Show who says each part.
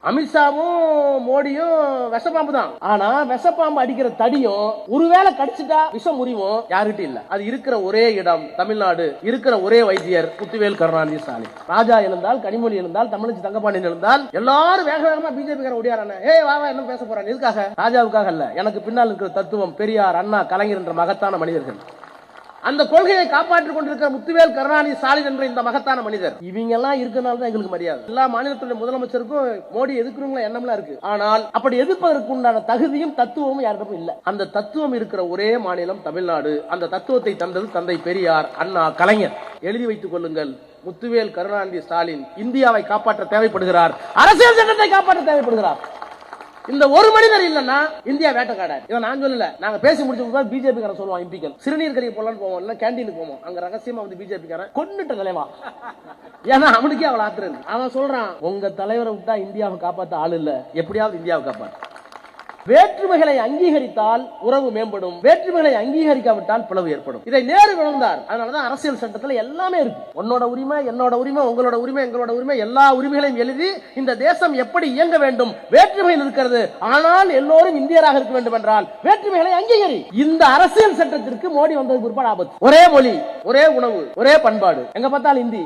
Speaker 1: அமித்ஷாவும் மோடியும் விஷப்பாம்பு தான். ஆனா விஷப்பாம்பு அடிக்கிற தடியும் ஒருவேளை கடிச்சிட்டா விஷம் முறிவும் யாருகிட்ட இல்ல. அது இருக்கிற ஒரே இடம் தமிழ்நாடு. இருக்கிற ஒரே வைத்தியர் முத்துவேல் கருணாநிதி ஸ்டாலின். ராஜா எழுந்தால், கனிமொழி எழுந்தால், தமிழச்சி தங்கபாண்டியன் எழுந்தால் எல்லாரும் வேக வேகமா பிஜேபி காரன் ஓடியாரானே. ஏய் வா என்ன பேச போறாங்க? எதுக்காக? ராஜாவுக்காக இல்ல. எனக்கு பின்னால் இருக்கிற தத்துவம் பெரியார், அண்ணா, கலைஞர் என்ற மகத்தான மனிதர்கள். அந்த கொள்கையை காப்பாற்றிக் கொண்டிருக்கிற முத்துவேல் கருணாநிதி ஸ்டாலின் என்ற இந்த மகத்தான மனிதர். இவங்க எல்லாம் இருக்கனால தான் எங்களுக்கு மரியாதை. எல்லா மாநிலத்துடைய முதலமைச்சருக்கும் மோடி எதிர்க்கிறவங்க எண்ணம்லாம் இருக்கு. ஆனால் அப்படி எதிர்ப்பதற்கு உண்டான தகுதியும் தத்துவமும் யாரிடமும் இல்ல. அந்த தத்துவம் இருக்கிற ஒரே மாநிலம் தமிழ்நாடு. அந்த தத்துவத்தை தந்தது தந்தை பெரியார், அண்ணா, கலைஞர். எழுதி வைத்துக் கொள்ளுங்கள். முத்துவேல் கருணாநிதி ஸ்டாலின் இந்தியாவை காப்பாற்ற தேவைப்படுகிறார். அரசியல் சட்டத்தை காப்பாற்ற தேவைப்படுகிறார். இந்த ஒரு மனிதர் இல்லன்னா இந்தியா வேட்டக்காடாது. இதை நான் சொல்லல. நாங்க பேசி முடிச்ச பிஜேபி காரன் சொல்லுவான். எம்பிக்கள் சிறுநீர் கறியை போலான்னு போவோம், இல்ல கேண்டீனுக்கு போவோம். அங்க ரகசியமா வந்து பிஜேபி காரன் கொன்னுட்ட தலைவா. ஏன்னா அவனுக்கே அவளை ஆத்துறது. அவன் சொல்றான், உங்க தலைவரை விட்டா இந்தியாவை காப்பாத்த ஆள் இல்ல, எப்படியாவது இந்தியாவை காப்பாத்து. வேற்றுமைகளை அங்கீகரித்தால் உறவு மேம்படும். வேற்றுமைகளை அங்கீகரிக்காவிட்டால் பிளவு ஏற்படும். இதை நேரு உணர்ந்தார். அதனாலதான் அரசியல் சட்டத்தில் எல்லாமே இருக்கு. உன்னோட உரிமை, என்னோட உரிமை, உங்களோட உரிமை, எங்களோட உரிமை, எல்லா உரிமைகளையும் எழுதி இந்த தேசம் எப்படி இயங்க வேண்டும். வேற்றுமைகள் இருக்கிறது, ஆனால் எல்லோரும் இந்தியராக இருக்க வேண்டும் என்றால் வேற்றுமைகளை அங்கீகரி. இந்த அரசியல் சட்டத்திற்கு மோடி வந்ததுக்கு பிற்பாடு ஆபத்து. ஒரே மொழி, ஒரே உணவு, ஒரே பண்பாடு, எங்க பார்த்தாலும் இந்தி.